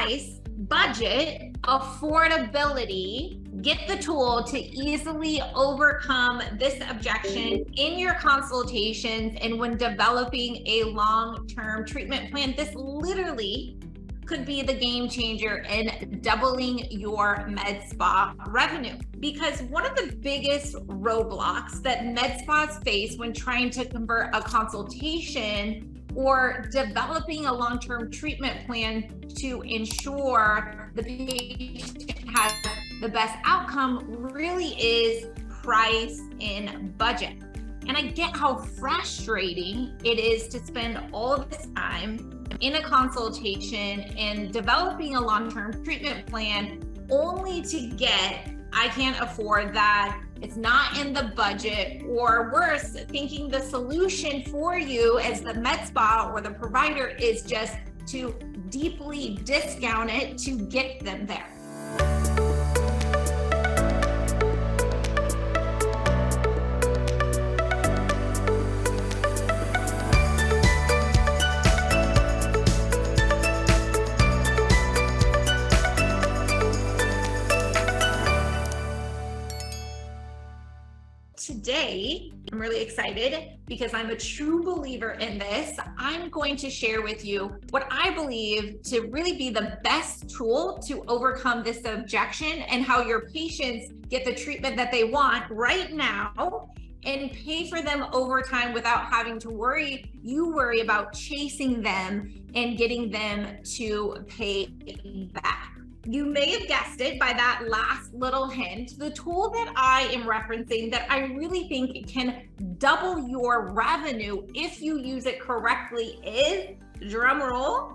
price, budget, affordability. Get the tool to easily overcome this objection in your consultations and when developing a long-term treatment plan. This literally could be the game changer in doubling your med spa revenue. Because one of the biggest roadblocks that med spas face when trying to convert a consultation or developing a long-term treatment plan to ensure the patient has the best outcome really is price and budget. And I get how frustrating it is to spend all this time in a consultation and developing a long-term treatment plan only to get, I can't afford that, it's not in the budget, or worse, thinking the solution for you as the med spa or the provider is just to deeply discount it to get them there. Today, I'm really excited because I'm a true believer in this. I'm going to share with you what I believe to really be the best tool to overcome this objection and how your patients get the treatment that they want right now and pay for them over time without having to worry about chasing them and getting them to pay back. You may have guessed it by that last little hint. The tool that I am referencing that I really think can double your revenue if you use it correctly is, drum roll,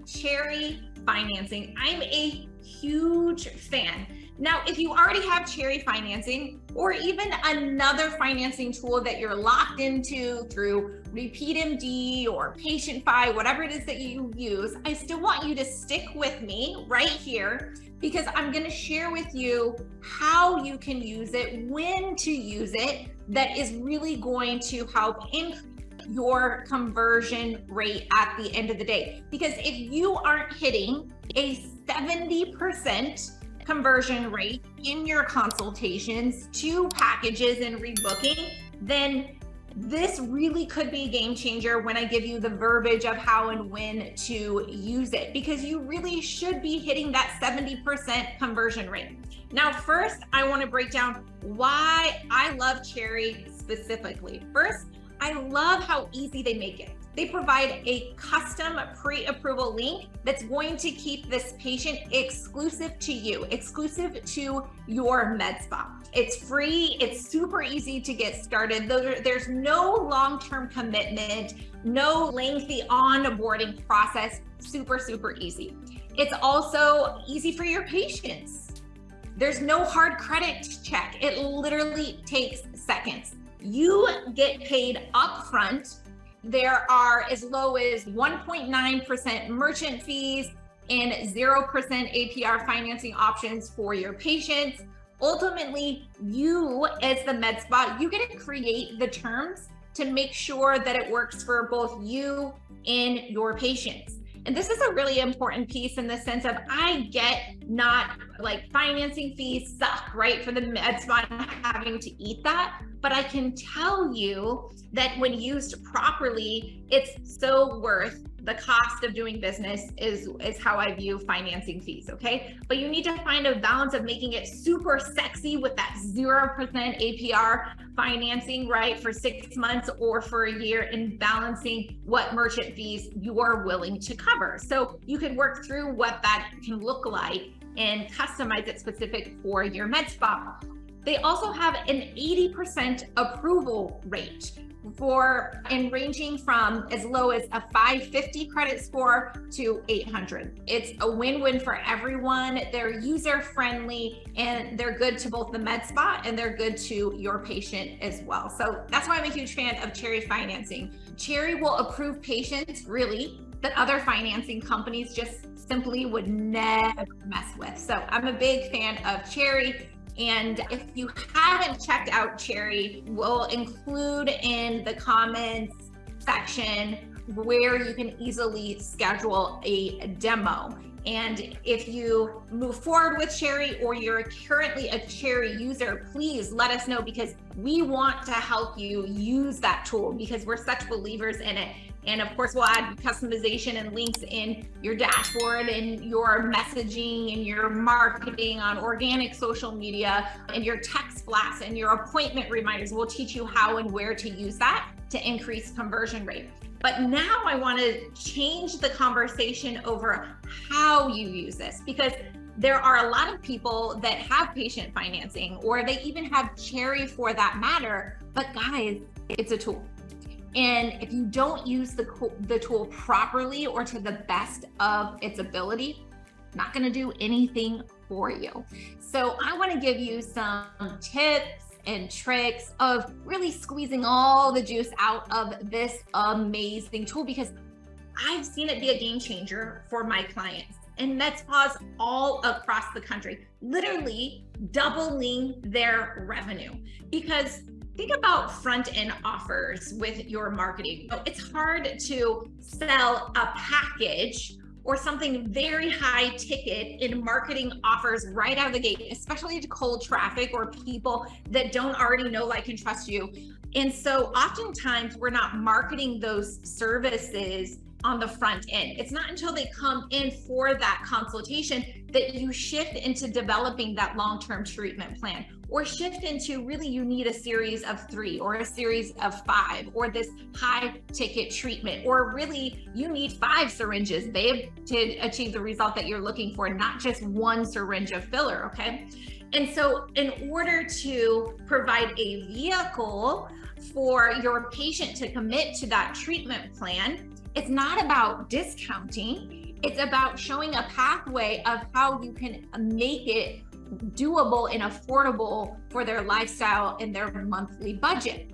Cherry financing. I'm a huge fan. Now, if you already have Cherry financing or even another financing tool that you're locked into through RepeatMD or PatientFi, whatever it is that you use, I still want you to stick with me right here because I'm going to share with you how you can use it, when to use it, that is really going to help increase your conversion rate at the end of the day. Because if you aren't hitting a 70% conversion rate in your consultations to packages and rebooking, then this really could be a game changer when I give you the verbiage of how and when to use it, because you really should be hitting that 70% conversion rate. Now, first, I want to break down why I love Cherry specifically. First, I love how easy they make it. They provide a custom pre-approval link that's going to keep this patient exclusive to you, exclusive to your med spa. It's free, it's super easy to get started. There's no long-term commitment, no lengthy onboarding process, super, super easy. It's also easy for your patients. There's no hard credit check. It literally takes seconds. You get paid upfront. There are as low as 1.9% merchant fees and 0% APR financing options for your patients. Ultimately, you as the med spa, you get to create the terms to make sure that it works for both you and your patients. And this is a really important piece in the sense of I get not like financing fees suck, right? For the med spa having to eat that. But I can tell you that when used properly, it's so worth the cost of doing business is how I view financing fees, okay? But you need to find a balance of making it super sexy with that 0% APR financing, right? For 6 months or for a year, and balancing what merchant fees you are willing to cover. So you can work through what that can look like and customize it specific for your med spa. They also have an 80% approval rate and ranging from as low as a 550 credit score to 800. It's a win-win for everyone. They're user-friendly and they're good to both the med spa and they're good to your patient as well. So that's why I'm a huge fan of Cherry financing. Cherry will approve patients really that other financing companies just simply would never mess with. So I'm a big fan of Cherry. And if you haven't checked out Cherry, we'll include in the comments section where you can easily schedule a demo. And if you move forward with Cherry or you're currently a Cherry user, please let us know, because we want to help you use that tool because we're such believers in it. And of course, we'll add customization and links in your dashboard and your messaging and your marketing on organic social media and your text blasts and your appointment reminders. We'll teach you how and where to use that to increase conversion rate. But now I want to change the conversation over how you use this, because there are a lot of people that have patient financing, or they even have Cherry for that matter. But guys, it's a tool. And if you don't use the tool properly or to the best of its ability, not going to do anything for you. So I want to give you some tips and tricks of really squeezing all the juice out of this amazing tool, because I've seen it be a game changer for my clients and med spas all across the country, literally doubling their revenue. Because think about front-end offers with your marketing. It's hard to sell a package or something very high ticket in marketing offers right out of the gate, especially to cold traffic or people that don't already know, like, and trust you. And so oftentimes we're not marketing those services on the front end. It's not until they come in for that consultation that you shift into developing that long-term treatment plan, or shift into really you need a series of 3 or a series of 5, or this high ticket treatment, or really you need 5 syringes, babe, to achieve the result that you're looking for, not just 1 syringe of filler, okay? And so in order to provide a vehicle for your patient to commit to that treatment plan, it's not about discounting. It's about showing a pathway of how you can make it doable and affordable for their lifestyle and their monthly budget.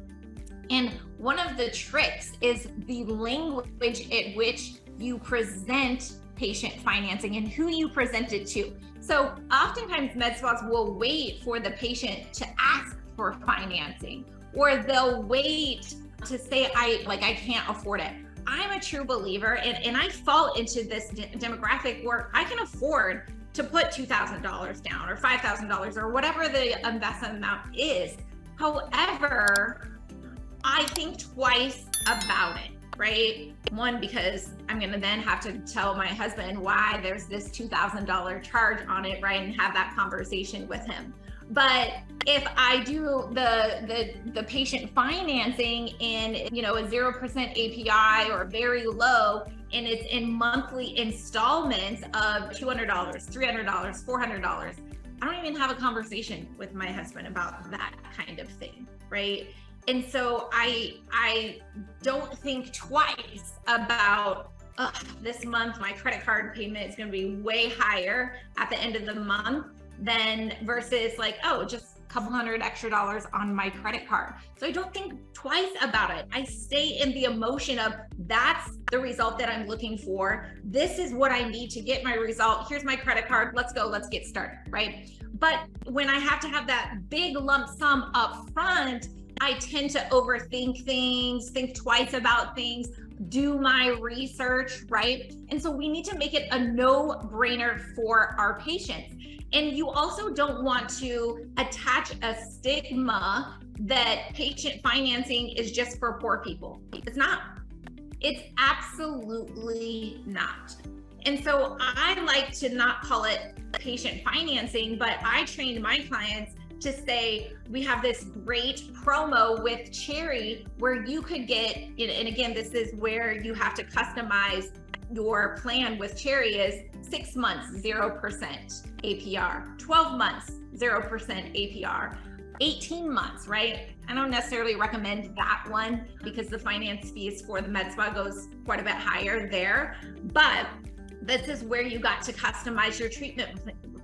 And one of the tricks is the language at which you present patient financing and who you present it to. So oftentimes med spas will wait for the patient to ask for financing, or they'll wait to say, I can't afford it. I'm a true believer, and I fall into this demographic where I can afford to put $2,000 down or $5,000 or whatever the investment amount is. However, I think twice about it, right? One, because I'm going to then have to tell my husband why there's this $2,000 charge on it, right? And have that conversation with him. But if I do the patient financing in, a 0% API or very low, and it's in monthly installments of $200, $300, $400, I don't even have a conversation with my husband about that kind of thing, right? And so I don't think twice about, this month my credit card payment is going to be way higher at the end of the month than versus just a couple $100 extra on my credit card. So I don't think twice about it. I stay in the emotion of, that's the result that I'm looking for. This is what I need to get my result. Here's my credit card. Let's go. Let's get started, right? But when I have to have that big lump sum up front, I tend to overthink things, think twice about things, do my research, right? And so we need to make it a no-brainer for our patients. And you also don't want to attach a stigma that patient financing is just for poor people. It's not. It's absolutely not. And so I like to not call it patient financing, but I trained my clients to say, we have this great promo with Cherry where you could get, and again, this is where you have to customize your plan with Cherry, is 6 months, 0% APR, 12 months, 0% APR, 18 months, right? I don't necessarily recommend that one because the finance fees for the med spa goes quite a bit higher there, but this is where you got to customize your treatment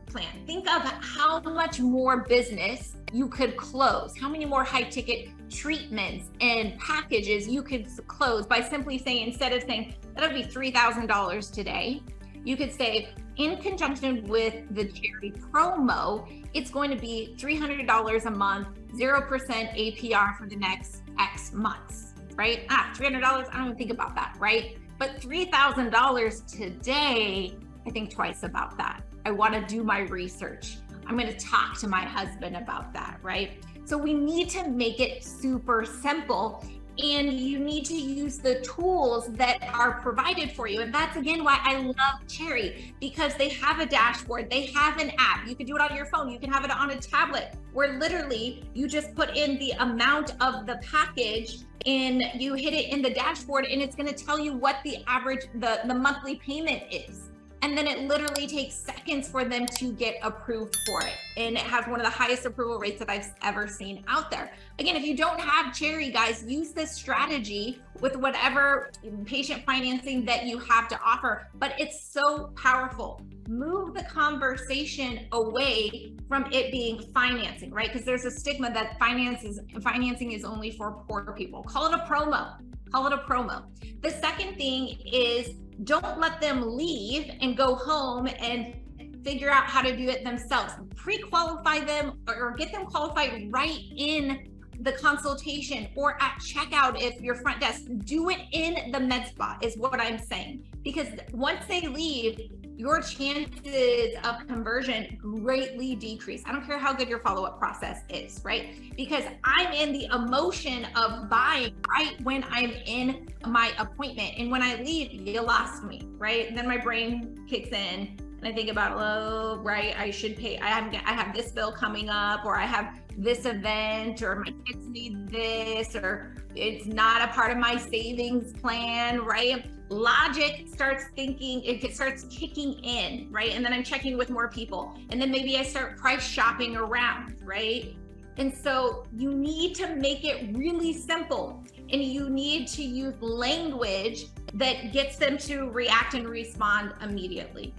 plan. Think of how much more business you could close, how many more high ticket treatments and packages you could close by simply saying, instead of saying that'll be $3,000 today, you could say, in conjunction with the Cherry promo, it's going to be $300 a month, 0% APR for the next X months, right? $300, I don't even think about that, right? But $3,000 today I think twice about that. I want to do my research. I'm going to talk to my husband about that, right? So we need to make it super simple, and you need to use the tools that are provided for you. And that's again why I love Cherry, because they have a dashboard, they have an app. You can do it on your phone, you can have it on a tablet, where literally you just put in the amount of the package and you hit it in the dashboard, and it's going to tell you what the average, the monthly payment is. And then it literally takes seconds for them to get approved for it. And it has one of the highest approval rates that I've ever seen out there. Again, if you don't have Cherry, guys, use this strategy with whatever patient financing that you have to offer, but it's so powerful. Move the conversation away from it being financing, right? Because there's a stigma that financing is only for poor people. Call it a promo. Call it a promo. The second thing is, don't let them leave and go home and figure out how to do it themselves. Pre-qualify them or get them qualified right in the consultation or at checkout if your front desk. Do it in the med spa is what I'm saying. Because once they leave, your chances of conversion greatly decrease. I don't care how good your follow-up process is, right? Because I'm in the emotion of buying right when I'm in my appointment. And when I leave, you lost me, right? And then my brain kicks in and I think about, oh, right, I should pay. I have this bill coming up, or I have this event, or my kids need this, or it's not a part of my savings plan, right? Logic starts thinking, it starts kicking in, right? And then I'm checking with more people. And then maybe I start price shopping around, right? And so you need to make it really simple, and you need to use language that gets them to react and respond immediately.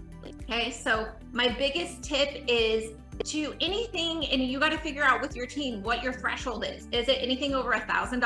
Okay, so my biggest tip is to anything, and you got to figure out with your team what your threshold is. Is it anything over $1,000,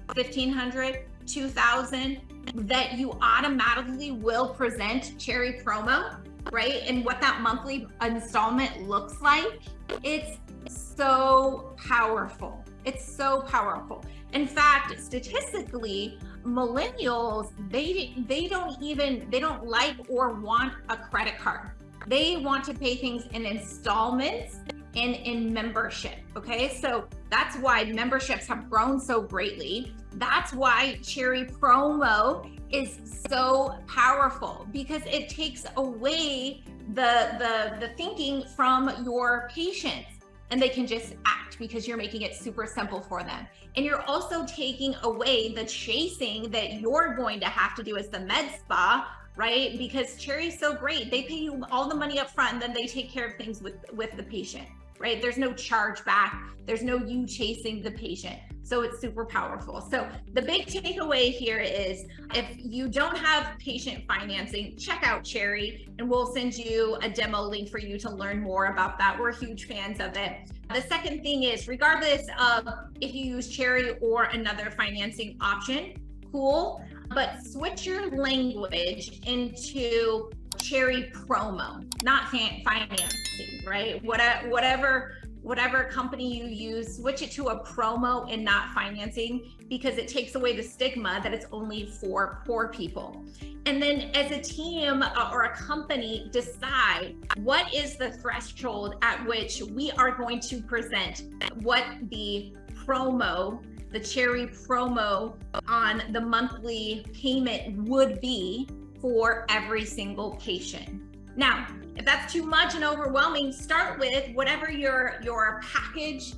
$1,500, $2,000, that you automatically will present Cherry promo, right? And what that monthly installment looks like. It's so powerful. It's so powerful. In fact, statistically, millennials, they don't like or want a credit card. They want to pay things in installments and in membership. Okay, so that's why memberships have grown so greatly. That's why Cherry promo is so powerful, because it takes away the thinking from your patients, and they can just act because you're making it super simple for them. And you're also taking away the chasing that you're going to have to do as the med spa, right? Because Cherry's so great. They pay you all the money up front, and then they take care of things with the patient, right? There's no charge back. There's no you chasing the patient. So it's super powerful. So the big takeaway here is, if you don't have patient financing, check out Cherry, and we'll send you a demo link for you to learn more about that. We're huge fans of it. The second thing is, regardless of if you use Cherry or another financing option, cool, but switch your language into Cherry promo, not financing, right? Whatever company you use, switch it to a promo and not financing, because it takes away the stigma that it's only for poor people. And then as a team or a company, decide what is the threshold at which we are going to present what the promo, the Cherry promo on the monthly payment would be for every single patient. Now, if that's too much and overwhelming, start with whatever your package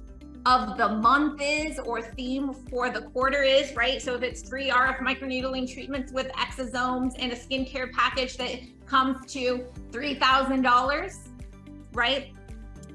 of the month is, or theme for the quarter is, right? So if it's 3 RF microneedling treatments with exosomes and a skincare package that comes to $3,000, right?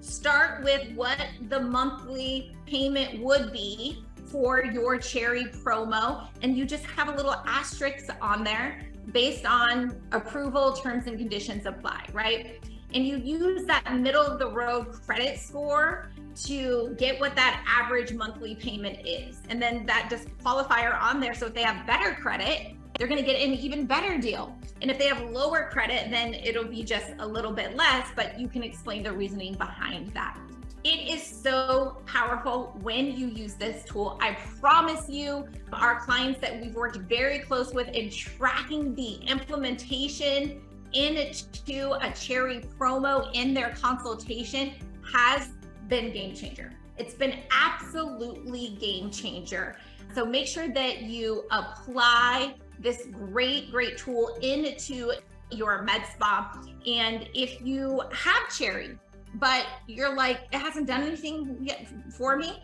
Start with what the monthly payment would be for your Cherry promo, and you just have a little asterisk on there based on approval, terms and conditions apply, right? And you use that middle of the road credit score to get what that average monthly payment is. And then that disqualifier on there, so if they have better credit, they're gonna get an even better deal. And if they have lower credit, then it'll be just a little bit less, but you can explain the reasoning behind that. It is so powerful when you use this tool. I promise you, our clients that we've worked very close with in tracking the implementation into a cherry promo in their consultation has been game changer. It's been absolutely game changer. So make sure that you apply this great tool into your med spa. And if you have cherry, but you're like, it hasn't done anything yet for me,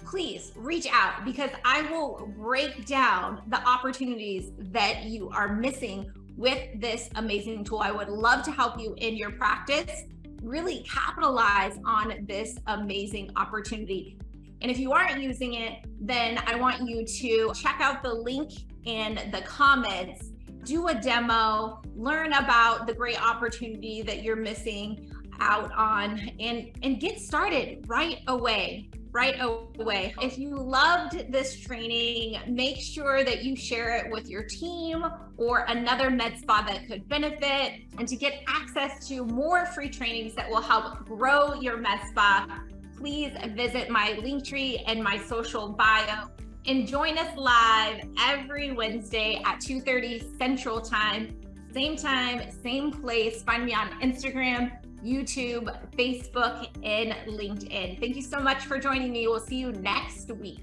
please reach out, because I will break down the opportunities that you are missing with this amazing tool. I would love to help you in your practice really capitalize on this amazing opportunity. And if you aren't using it, then I want you to check out the link in the comments, do a demo, learn about the great opportunity that you're missing out on, and get started right away. If you loved this training, make sure that you share it with your team or another med spa that could benefit. And to get access to more free trainings that will help grow your med spa, please visit my Linktree and my social bio. And join us live every Wednesday at 2:30 Central Time, same place. Find me on Instagram, YouTube, Facebook, and LinkedIn. Thank you so much for joining me. We'll see you next week.